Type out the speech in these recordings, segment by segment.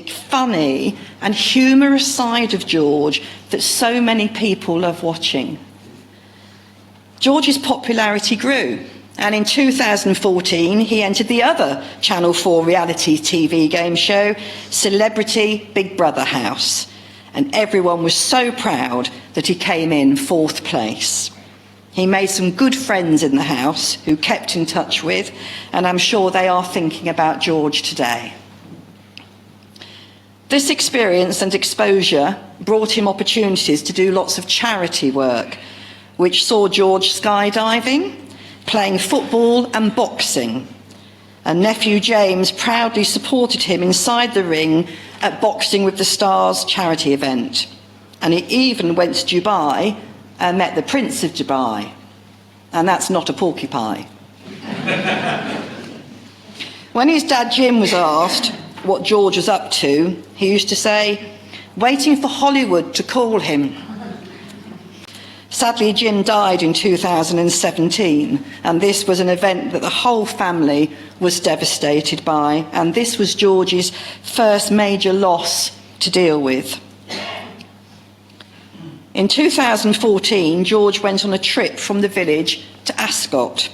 funny and humorous side of George that so many people love watching. George's popularity grew, and in 2014 he entered the other Channel 4 reality TV game show, Celebrity Big Brother House, and everyone was so proud that he came in 4th place. He made some good friends in the house who kept in touch with, and I'm sure they are thinking about George today. This experience and exposure brought him opportunities to do lots of charity work, which saw George skydiving, playing football and boxing. And nephew James proudly supported him inside the ring at Boxing with the Stars charity event. And he even went to Dubai and met the Prince of Dubai. And that's not a porcupine. When his dad Jim was asked what George was up to, he used to say, waiting for Hollywood to call him. Sadly, Jim died in 2017, and this was an event that the whole family was devastated by, and this was George's first major loss to deal with. In 2014, George went on a trip from the village to Ascot,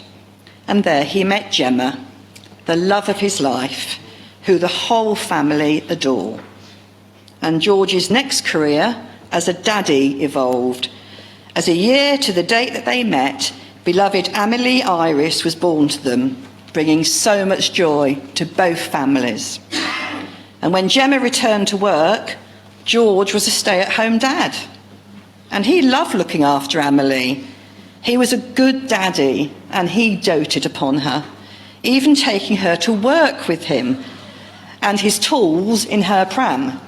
and there he met Gemma, the love of his life, who the whole family adore. And George's next career as a daddy evolved. As a year to the date that they met, beloved Amelie Iris was born to them, bringing so much joy to both families. And when Gemma returned to work, George was a stay-at-home dad. And he loved looking after Amelie. He was a good daddy, and he doted upon her, even taking her to work with him and his tools in her pram.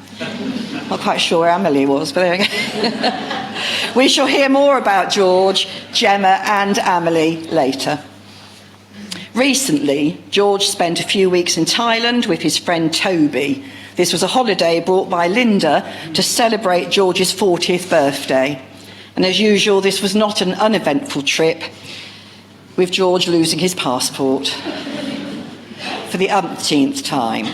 Not quite sure where Amelie was, but there we go. We shall hear more about George, Gemma and Amelie later. Recently, George spent a few weeks in Thailand with his friend Toby. This was a holiday brought by Linda to celebrate George's 40th birthday. And as usual, this was not an uneventful trip, with George losing his passport for the umpteenth time.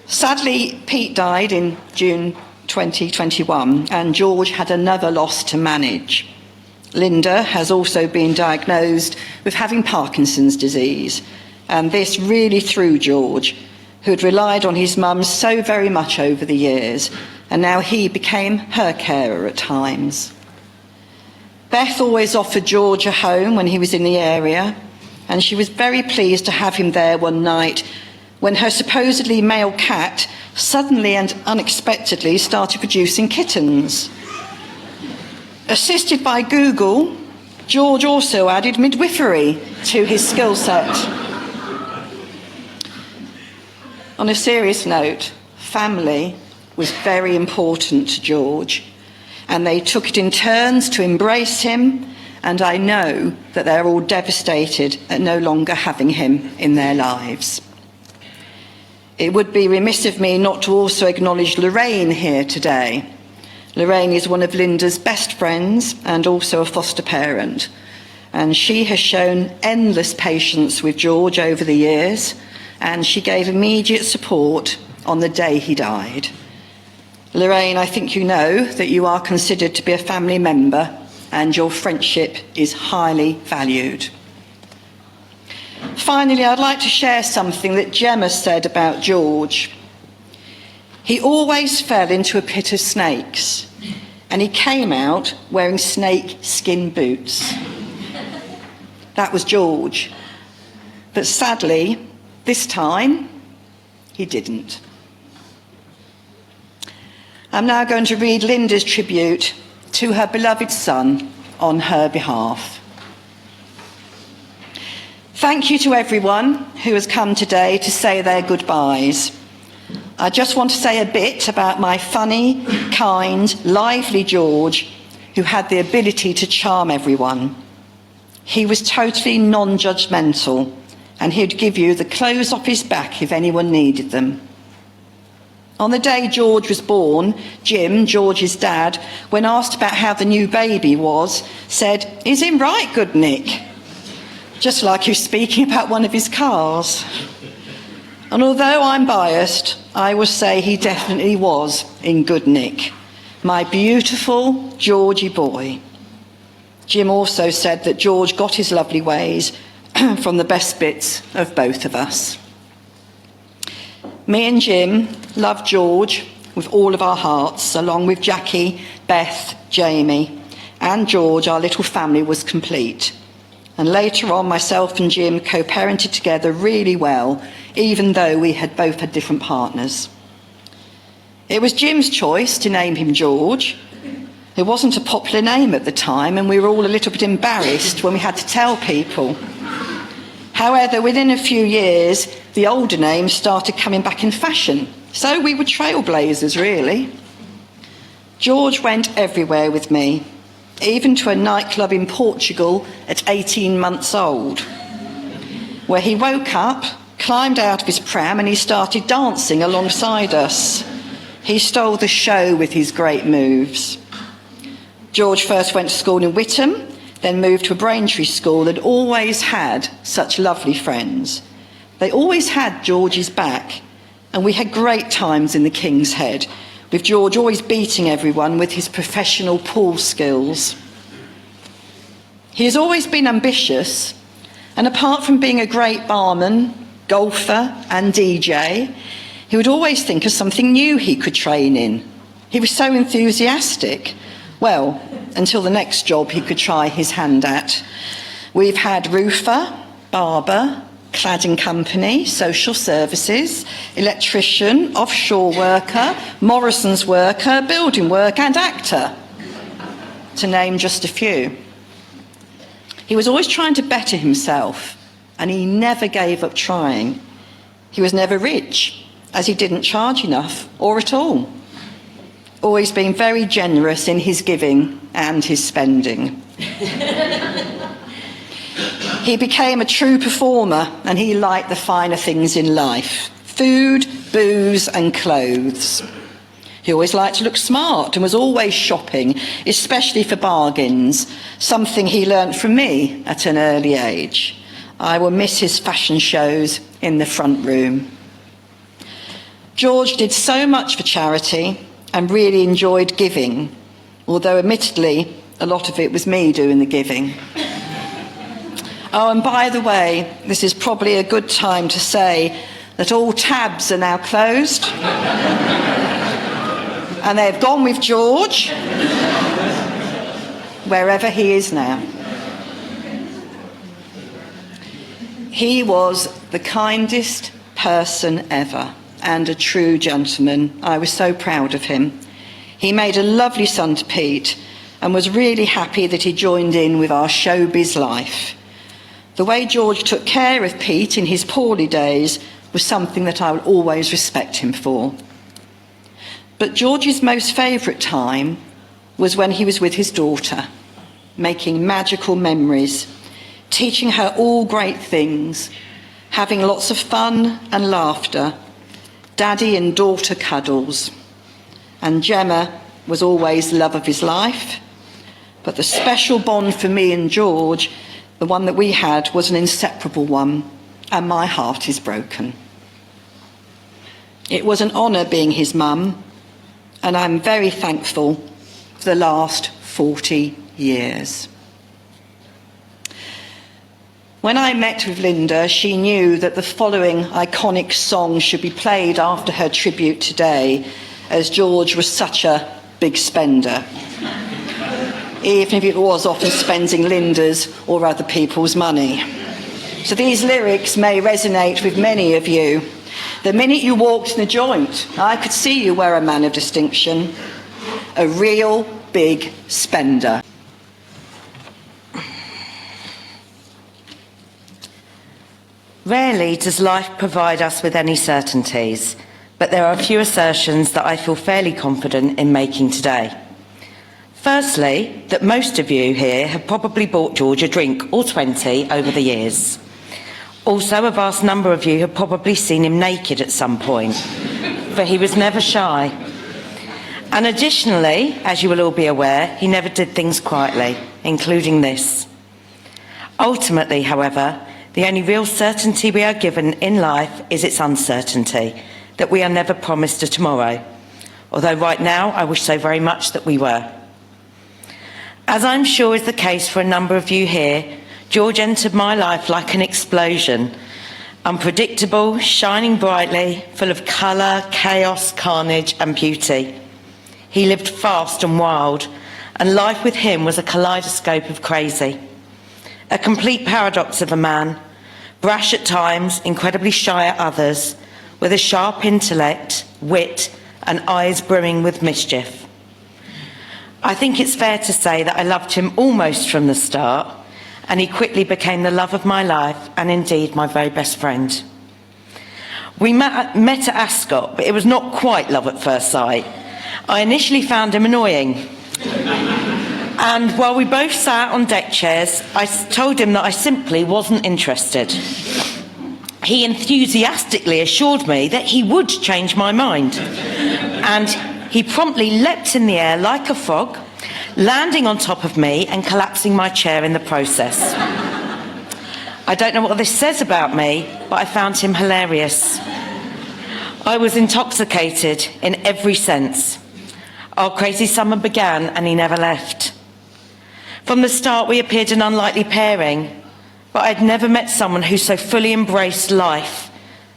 Sadly, Pete died in June 2021, and George had another loss to manage. Linda has also been diagnosed with having Parkinson's disease, and this really threw George, who had relied on his mum so very much over the years, and now he became her carer at times. Beth always offered George a home when he was in the area, and she was very pleased to have him there one night when her supposedly male cat suddenly and unexpectedly started producing kittens. Assisted by Google, George also added midwifery to his skill set. On a serious note, family was very important to George, and they took it in turns to embrace him, and I know that they're all devastated at no longer having him in their lives. It would be remiss of me not to also acknowledge Lorraine here today. Lorraine is one of Linda's best friends and also a foster parent, and she has shown endless patience with George over the years, and she gave immediate support on the day he died. Lorraine, I think you know that you are considered to be a family member, and your friendship is highly valued. Finally, I'd like to share something that Gemma said about George. He always fell into a pit of snakes, and he came out wearing snake skin boots. That was George. But sadly, this time, he didn't. I'm now going to read Linda's tribute to her beloved son on her behalf. Thank you to everyone who has come today to say their goodbyes. I just want to say a bit about my funny, kind, lively George, who had the ability to charm everyone. He was totally non-judgmental, and he'd give you the clothes off his back if anyone needed them. On the day George was born, Jim, George's dad, when asked about how the new baby was, said, "Is him right, good Nick?" Just like he was speaking about one of his cars. And although I'm biased, I will say he definitely was in good nick. My beautiful Georgie boy. Jim also said that George got his lovely ways from the best bits of both of us. Me and Jim loved George with all of our hearts, along with Jackie, Beth, Jamie, and George. Our little family was complete. And later on, myself and Jim co-parented together really well, even though we had both had different partners. It was Jim's choice to name him George. It wasn't a popular name at the time, and we were all a little bit embarrassed when we had to tell people. However, within a few years, the older names started coming back in fashion. So we were trailblazers, really. George went everywhere with me, even to a nightclub in Portugal at 18 months old, where he woke up, climbed out of his pram, and he started dancing alongside us. He stole the show with his great moves. George first went to school in Witham, then moved to a Braintree school, and always had such lovely friends. They always had George's back, and we had great times in the King's Head, with George always beating everyone with his professional pool skills. He has always been ambitious, and apart from being a great barman, golfer and DJ, he would always think of something new he could train in. He was so enthusiastic. Well, until the next job he could try his hand at. We've had roofer, barber, cladding company, social services, electrician, offshore worker, Morrison's worker, building work and actor, to name just a few. He was always trying to better himself, and he never gave up trying. He was never rich, as he didn't charge enough or at all. Always been very generous in his giving and his spending. He became a true performer, and he liked the finer things in life: food, booze and clothes. He always liked to look smart and was always shopping, especially for bargains, something he learnt from me at an early age. I will miss his fashion shows in the front room. George did so much for charity and really enjoyed giving, although admittedly a lot of it was me doing the giving. Oh, and by the way, this is probably a good time to say that all tabs are now closed and they've gone with George wherever he is now. He was the kindest person ever, and a true gentleman. I was so proud of him. He made a lovely son to Pete and was really happy that he joined in with our showbiz life. The way George took care of Pete in his poorly days was something that I will always respect him for. But George's most favourite time was when he was with his daughter, making magical memories, teaching her all great things, having lots of fun and laughter, daddy and daughter cuddles. And Gemma was always the love of his life. But the special bond for me and George, the one that we had, was an inseparable one, and my heart is broken. It was an honour being his mum, and I'm very thankful for the last 40 years. When I met with Linda, she knew that the following iconic song should be played after her tribute today, as George was such a big spender, even if it was often spending Linda's or other people's money. So these lyrics may resonate with many of you. The minute you walked in the joint, I could see you were a man of distinction, a real big spender. Rarely does life provide us with any certainties, but there are a few assertions that I feel fairly confident in making today. Firstly, that most of you here have probably bought George a drink or 20 over the years. Also, a vast number of you have probably seen him naked at some point, for he was never shy. And additionally, as you will all be aware, he never did things quietly, including this. Ultimately, however, The only real certainty we are given in life is its uncertainty, that we are never promised a tomorrow. Although right now, I wish so very much that we were. As I'm sure is the case for a number of you here, George entered my life like an explosion. Unpredictable, shining brightly, full of colour, chaos, carnage and beauty. He lived fast and wild, and life with him was a kaleidoscope of crazy. A complete paradox of a man, brash at times, incredibly shy at others, with a sharp intellect, wit and eyes brimming with mischief. I think it's fair to say that I loved him almost from the start, and he quickly became the love of my life and indeed my very best friend. We met at Ascot, but it was not quite love at first sight. I initially found him annoying. And while we both sat on deck chairs, I told him that I simply wasn't interested. He enthusiastically assured me that he would change my mind. And he promptly leapt in the air like a frog, landing on top of me and collapsing my chair in the process. I don't know what this says about me, but I found him hilarious. I was intoxicated in every sense. Our crazy summer began and he never left. From the start we appeared an unlikely pairing, but I'd never met someone who so fully embraced life,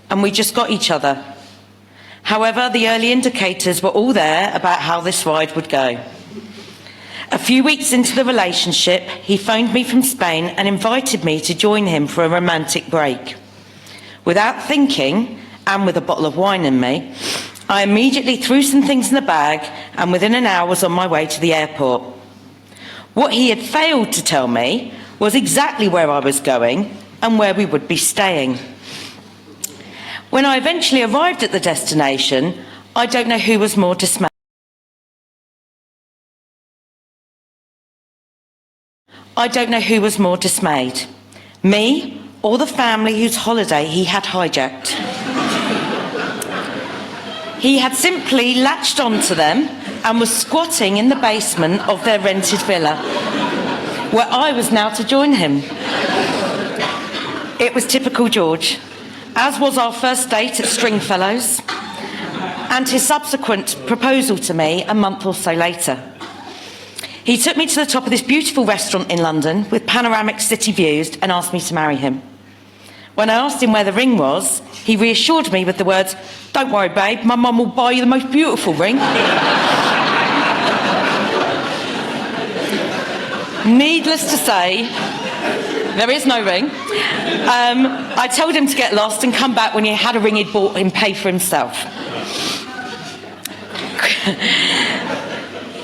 and we just got each other. However, the early indicators were all there about how this ride would go. A few weeks into the relationship, he phoned me from Spain and invited me to join him for a romantic break. Without thinking, and with a bottle of wine in me, I immediately threw some things in the bag and within an hour was on my way to the airport. What he had failed to tell me was exactly where I was going and where we would be staying. When I eventually arrived at the destination, I don't know who was more dismayed. Me or the family whose holiday he had hijacked. He had simply latched onto them and was squatting in the basement of their rented villa, where I was now to join him. It was typical George, as was our first date at Stringfellows, and his subsequent proposal to me a month or so later. He took me to the top of this beautiful restaurant in London with panoramic city views and asked me to marry him. When I asked him where the ring was, he reassured me with the words, "Don't worry, babe, my mum will buy you the most beautiful ring." Needless to say, there is no ring. I told him to get lost and come back when he had a ring he'd bought and paid for himself.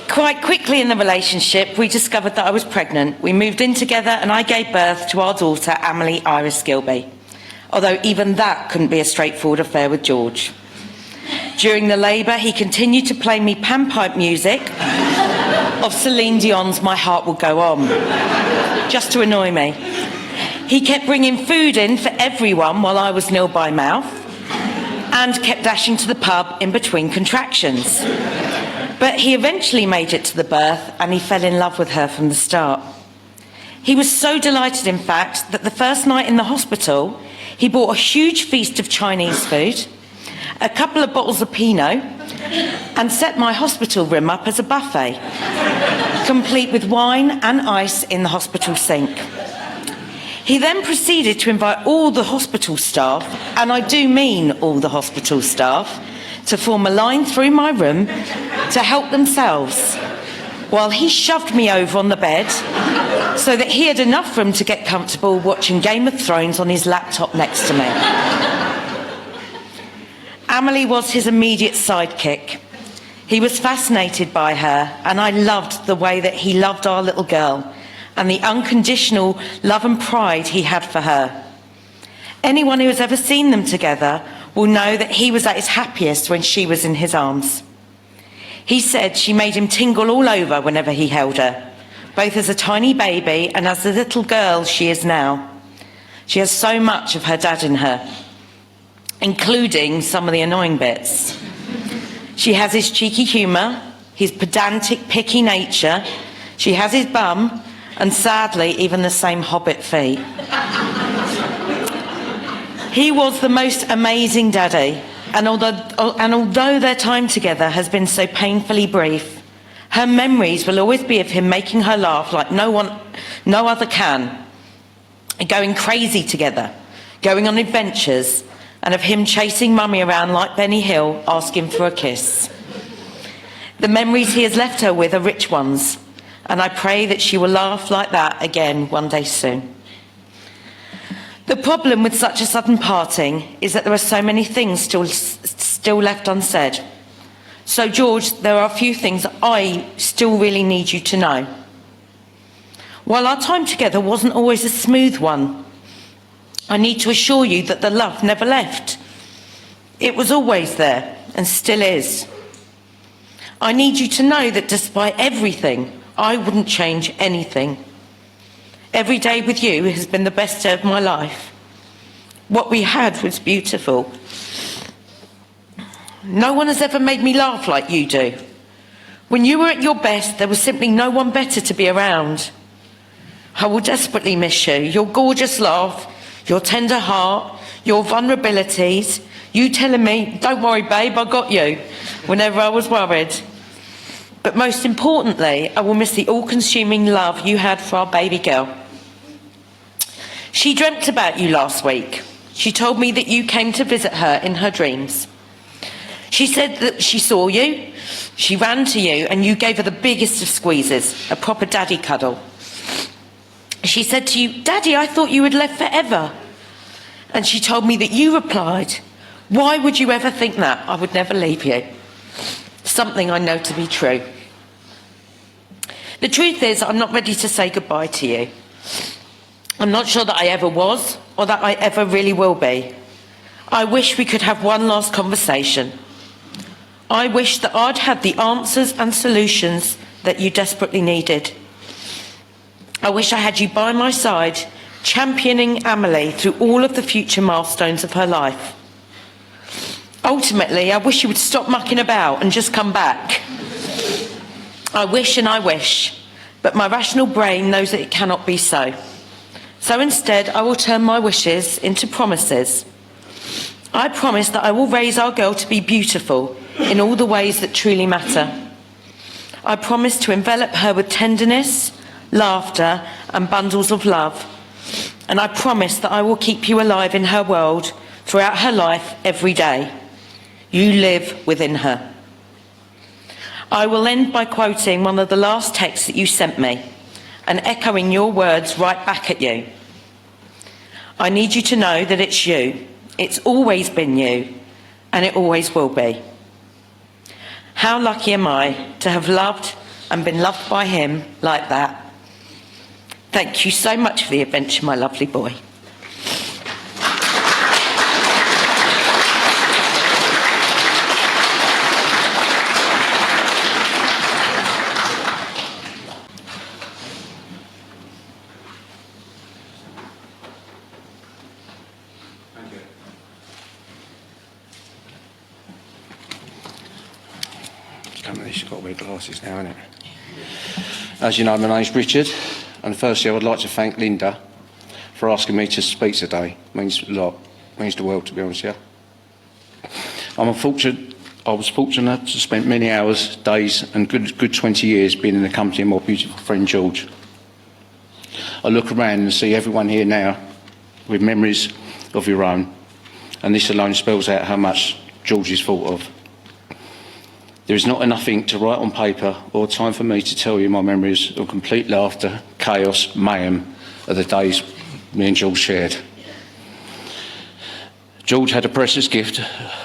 Quite quickly in the relationship, we discovered that I was pregnant. We moved in together and I gave birth to our daughter, Amelie Iris Gilbey. Although even that couldn't be a straightforward affair with George. During the labour, he continued to play me panpipe music of Celine Dion's My Heart Will Go On, just to annoy me. He kept bringing food in for everyone while I was nil by mouth and kept dashing to the pub in between contractions. But he eventually made it to the birth and he fell in love with her from the start. He was so delighted, in fact, that the first night in the hospital, he bought a huge feast of Chinese food, a couple of bottles of Pinot, and set my hospital room up as a buffet, complete with wine and ice in the hospital sink. He then proceeded to invite all the hospital staff, and I do mean all the hospital staff, to form a line through my room to help themselves, while he shoved me over on the bed so that he had enough room to get comfortable watching Game of Thrones on his laptop next to me. Amelie was his immediate sidekick. He was fascinated by her, and I loved the way that he loved our little girl and the unconditional love and pride he had for her. Anyone who has ever seen them together will know that he was at his happiest when she was in his arms. He said she made him tingle all over whenever he held her, both as a tiny baby and as the little girl she is now. She has so much of her dad in her, including some of the annoying bits. She has his cheeky humour, his pedantic, picky nature, she has his bum, and sadly, even the same hobbit feet. He was the most amazing daddy, and although their time together has been so painfully brief, her memories will always be of him making her laugh like no other can, going crazy together, going on adventures, and of him chasing Mummy around like Benny Hill, asking for a kiss. The memories he has left her with are rich ones, and I pray that she will laugh like that again one day soon. The problem with such a sudden parting is that there are so many things still left unsaid. So, George, there are a few things I still really need you to know. While our time together wasn't always a smooth one, I need to assure you that the love never left. It was always there and still is. I need you to know that despite everything, I wouldn't change anything. Every day with you has been the best day of my life. What we had was beautiful. No one has ever made me laugh like you do. When you were at your best, there was simply no one better to be around. I will desperately miss you. Your gorgeous laugh, your tender heart, your vulnerabilities, you telling me, "Don't worry, babe, I got you," whenever I was worried. But most importantly, I will miss the all-consuming love you had for our baby girl. She dreamt about you last week. She told me that you came to visit her in her dreams. She said that she saw you, she ran to you, and you gave her the biggest of squeezes, a proper daddy cuddle. She said to you, "Daddy, I thought you had left forever." And she told me that you replied, "Why would you ever think that? I would never leave you." Something I know to be true. The truth is, I'm not ready to say goodbye to you. I'm not sure that I ever was, or that I ever really will be. I wish we could have one last conversation. I wish that I'd had the answers and solutions that you desperately needed. I wish I had you by my side, championing Amelie through all of the future milestones of her life. Ultimately, I wish you would stop mucking about and just come back. I wish and I wish, but my rational brain knows that it cannot be so. So instead, I will turn my wishes into promises. I promise that I will raise our girl to be beautiful in all the ways that truly matter. I promise to envelop her with tenderness, laughter, and bundles of love. And I promise that I will keep you alive in her world throughout her life every day. You live within her. I will end by quoting one of the last texts that you sent me and echoing your words right back at you. I need you to know that it's you. It's always been you, and it always will be. How lucky am I to have loved and been loved by him like that. Thank you so much for the adventure, my lovely boy. She's got to wear glasses now, isn't it? As you know, my name's Richard, and firstly I would like to thank Linda for asking me to speak today. It means a lot, means the world, to be honest with you. I was fortunate to spend many hours, days and good 20 years being in the company of my beautiful friend George. I look around and see everyone here now with memories of your own, and this alone spells out how much George is thought of. There is not enough ink to write on paper or time for me to tell you my memories of complete laughter, chaos, mayhem of the days me and George shared. George had a precious gift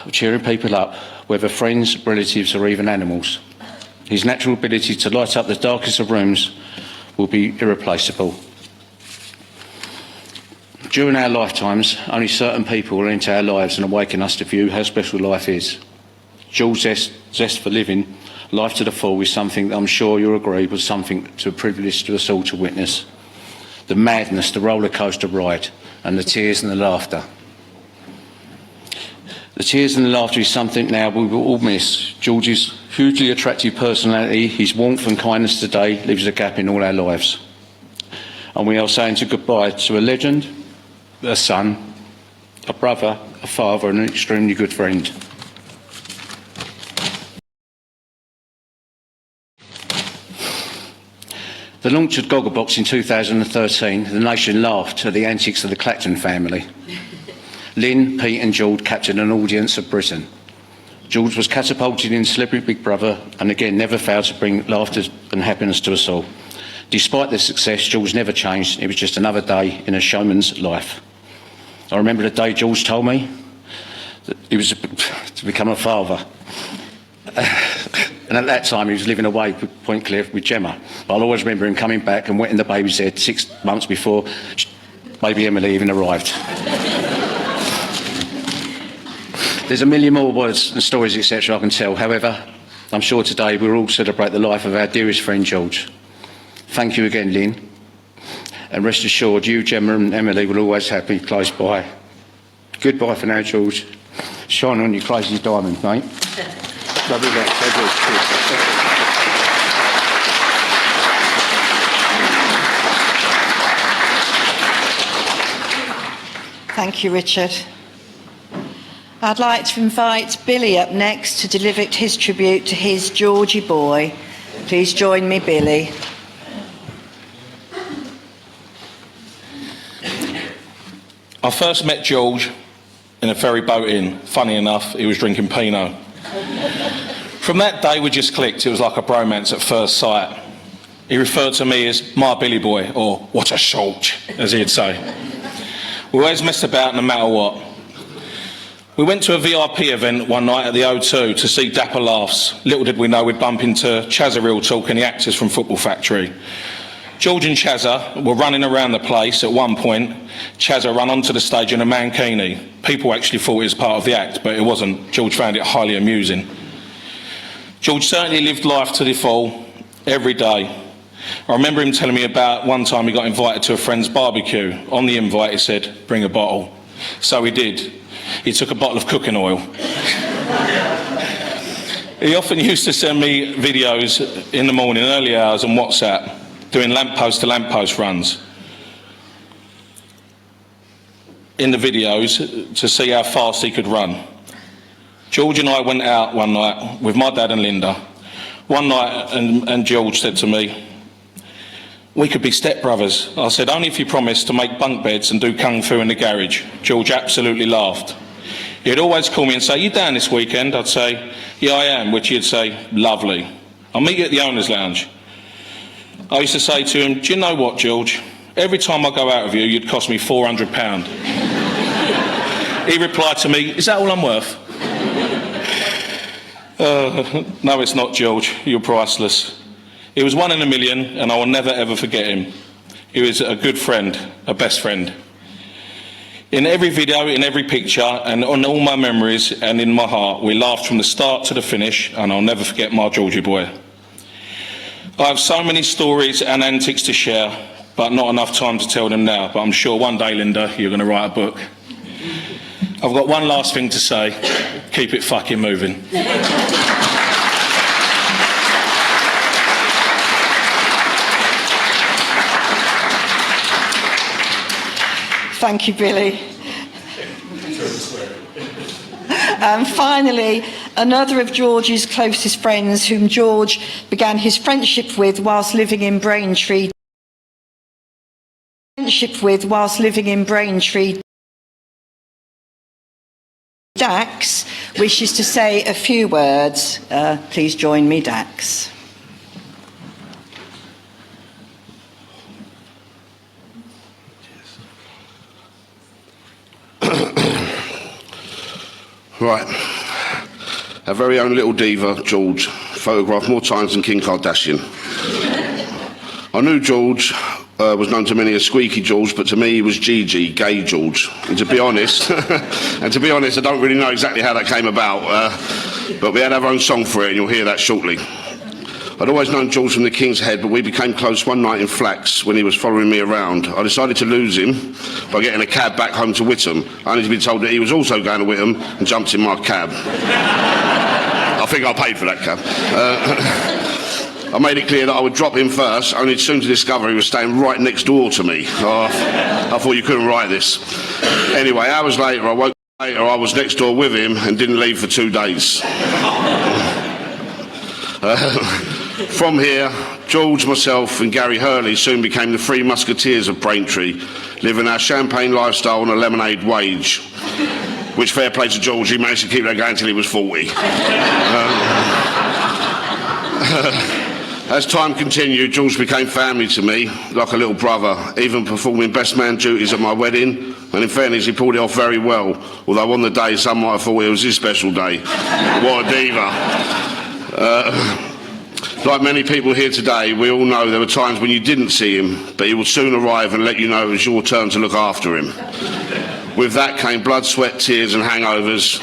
of cheering people up, whether friends, relatives or even animals. His natural ability to light up the darkest of rooms will be irreplaceable. During our lifetimes, only certain people will enter our lives and awaken us to view how special life is. George's zest for living life to the full is something that I'm sure you'll agree was something to a privilege to us all to witness. The madness, the roller coaster ride, and the tears and the laughter. The tears and the laughter is something now we will all miss. George's hugely attractive personality, his warmth and kindness today leaves a gap in all our lives. And we are saying goodbye to a legend, a son, a brother, a father and an extremely good friend. The launch of Gogglebox in 2013, the nation laughed at the antics of the Clacton family. Lynn, Pete and George captured an audience of Britain. George was catapulted in Celebrity Big Brother and again never failed to bring laughter and happiness to us all. Despite this success, George never changed. It was just another day in a showman's life. I remember the day George told me that he was to become a father. And at that time he was living away with Point Clear with Gemma. But I'll always remember him coming back and wetting the baby's head 6 months before baby Emily even arrived. There's a million more words and stories, etc. I can tell. However, I'm sure today we'll all celebrate the life of our dearest friend George. Thank you again, Lynn. And rest assured, you, Gemma and Emily will always have me close by. Goodbye for now, George. Shine on your crazy diamond, mate. Lovely that. Thank you, Richard. I'd like to invite Billy up next to deliver his tribute to his Georgie boy. Please join me, Billy. I first met George in a ferry boat inn. Funny enough, he was drinking Pinot. From that day, we just clicked. It was like a bromance at first sight. He referred to me as my Billy boy, or what a short, as he'd say. We always messed about no matter what. We went to a VIP event one night at the O2 to see Dapper Laughs. Little did we know we'd bump into Chazza Real Talk and the actors from Football Factory. George and Chazza were running around the place. At one point, Chazza ran onto the stage in a mankini. People actually thought it was part of the act, but it wasn't. George found it highly amusing. George certainly lived life to the full, every day. I remember him telling me about one time he got invited to a friend's barbecue. On the invite, he said, "Bring a bottle." So he did. He took a bottle of cooking oil. He often used to send me videos in the morning, early hours on WhatsApp, doing lamppost to lamppost runs. In the videos, to see how fast he could run. George and I went out one night with my dad and Linda. One night, and George said to me, "We could be stepbrothers." I said, "Only if you promise to make bunk beds and do kung fu in the garage." George absolutely laughed. He'd always call me and say, "You down this weekend?" I'd say, "Yeah, I am," which he'd say, "Lovely. I'll meet you at the owner's lounge." I used to say to him, "Do you know what, George? Every time I go out with you, you'd cost me £400. He replied to me, "Is that all I'm worth?" No, it's not, George. You're priceless. He was one in a million, and I will never ever forget him. He was a good friend, a best friend. In every video, in every picture, and on all my memories and in my heart, we laughed from the start to the finish, and I'll never forget my Georgie boy. I have so many stories and antics to share, but not enough time to tell them now. But I'm sure one day, Linda, you're going to write a book. I've got one last thing to say. Keep it fucking moving. Thank you, Billy. And finally, another of George's closest friends, whom George began his friendship with whilst living in Braintree. Dax wishes to say a few words. Please join me, Dax. Right. Our very own little diva, George, photographed more times than Kim Kardashian. I knew George was known to many as Squeaky George, but to me he was Geoge, Gay George. And to be honest, I don't really know exactly how that came about, but we had our own song for it, and you'll hear that shortly. I'd always known George from the King's Head, but we became close one night in Flax when he was following me around. I decided to lose him by getting a cab back home to Whittam, only to be told that he was also going to Whittam and jumped in my cab. I think I paid for that cab. I made it clear that I would drop him first, only soon to discover he was staying right next door to me. Oh, I thought you couldn't write this. Anyway, hours later, I was next door with him and didn't leave for 2 days. From here, George, myself and Gary Hurley soon became the three musketeers of Braintree, living our champagne lifestyle on a lemonade wage, which, fair play to George, he managed to keep that going until he was 40. As time continued, George became family to me, like a little brother, even performing best man duties at my wedding, and in fairness, he pulled it off very well, although on the day some might have thought it was his special day. What a diva. Like many people here today, we all know there were times when you didn't see him, but he would soon arrive and let you know it was your turn to look after him. With that came blood, sweat, tears and hangovers,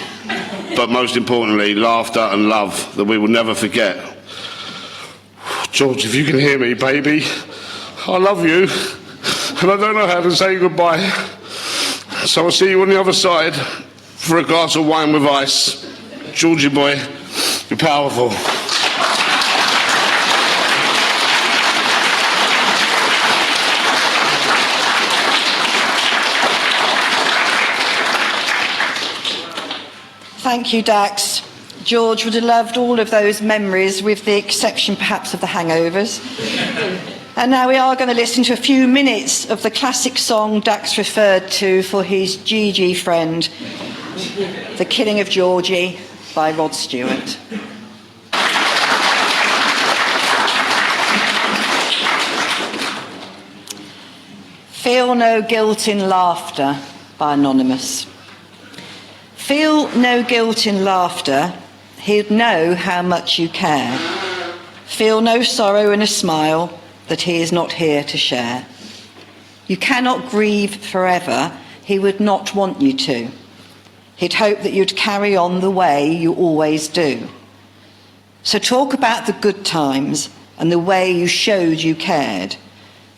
but most importantly, laughter and love that we will never forget. George, if you can hear me, baby, I love you, and I don't know how to say goodbye. So I'll see you on the other side for a glass of wine with ice. Georgie boy, you're powerful. Thank you, Dax. George would have loved all of those memories, with the exception perhaps of the hangovers. And now we are going to listen to a few minutes of the classic song Dax referred to for his Geoge friend, The Killing of Georgie by Rod Stewart. Feel no guilt in laughter by Anonymous. Feel no guilt in laughter, he'd know how much you care. Feel no sorrow in a smile that he is not here to share. You cannot grieve forever, he would not want you to. He'd hope that you'd carry on the way you always do. So talk about the good times and the way you showed you cared,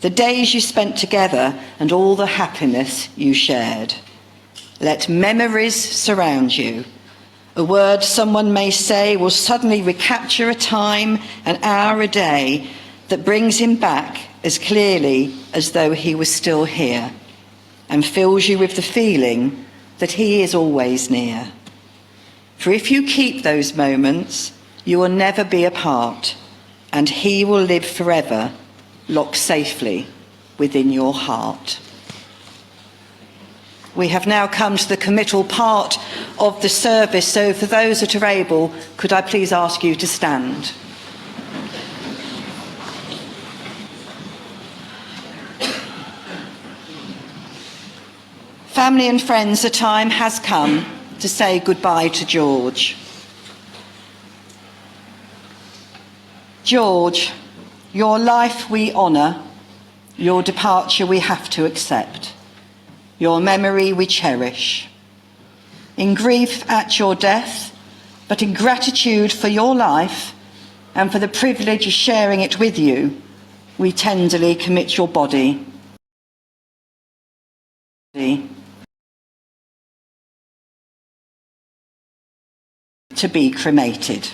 the days you spent together and all the happiness you shared. Let memories surround you. A word someone may say will suddenly recapture a time, an hour, a day that brings him back as clearly as though he was still here, and fills you with the feeling that he is always near. For if you keep those moments, you will never be apart, and he will live forever, locked safely within your heart. We have now come to the committal part of the service, so for those that are able, could I please ask you to stand? Family and friends, the time has come to say goodbye to George. George, your life we honour, your departure we have to accept. Your memory we cherish. In grief at your death, but in gratitude for your life and for the privilege of sharing it with you, we tenderly commit your body to be cremated.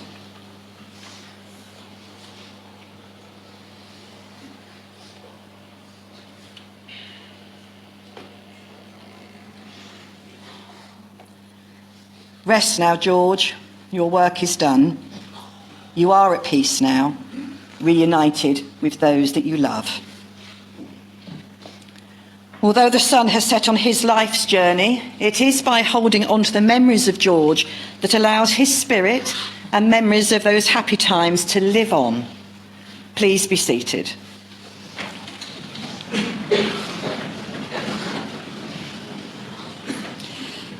Rest now, George. Your work is done. You are at peace now, reunited with those that you love. Although the sun has set on his life's journey, it is by holding on to the memories of George that allows his spirit and memories of those happy times to live on. Please be seated.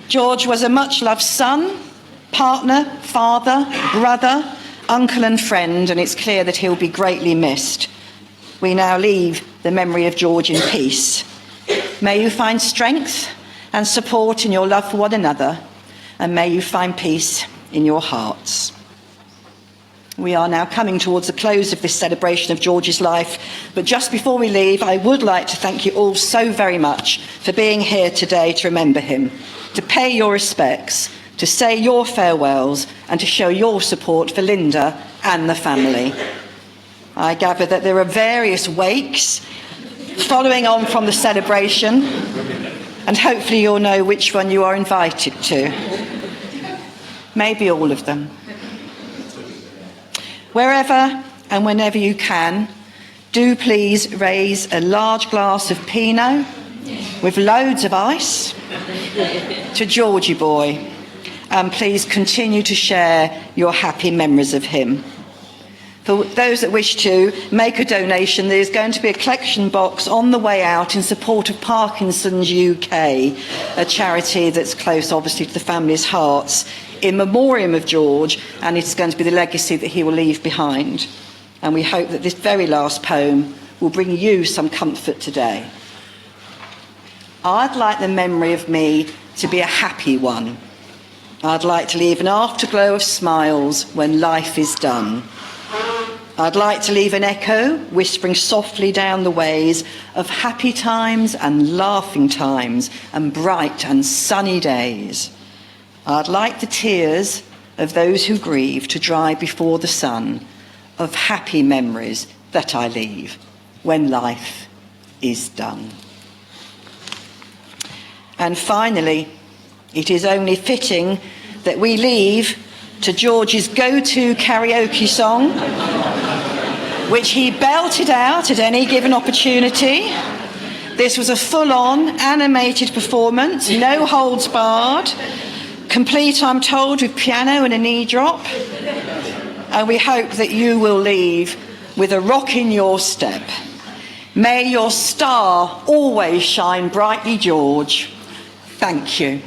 George was a much-loved son, partner, father, brother, uncle and friend, and it's clear that he'll be greatly missed. We now leave the memory of George in peace. May you find strength and support in your love for one another, and may you find peace in your hearts. We are now coming towards the close of this celebration of George's life, but just before we leave, I would like to thank you all so very much for being here today to remember him, to pay your respects, to say your farewells, and to show your support for Linda and the family. I gather that there are various wakes following on from the celebration, and hopefully you'll know which one you are invited to. Maybe all of them. Wherever and whenever you can, do please raise a large glass of Pinot with loads of ice to Georgie boy, and please continue to share your happy memories of him. For those that wish to make a donation, there's going to be a collection box on the way out in support of Parkinson's UK, a charity that's close, obviously, to the family's hearts, in memoriam of George, and it's going to be the legacy that he will leave behind. And we hope that this very last poem will bring you some comfort today. I'd like the memory of me to be a happy one. I'd like to leave an afterglow of smiles when life is done. I'd like to leave an echo whispering softly down the ways of happy times and laughing times and bright and sunny days. I'd like the tears of those who grieve to dry before the sun of happy memories that I leave when life is done. And finally, it is only fitting that we leave to George's go-to karaoke song, which he belted out at any given opportunity. This was a full-on animated performance, no holds barred, complete, I'm told, with piano and a knee drop. And we hope that you will leave with a rock in your step. May your star always shine brightly, George. Thank you.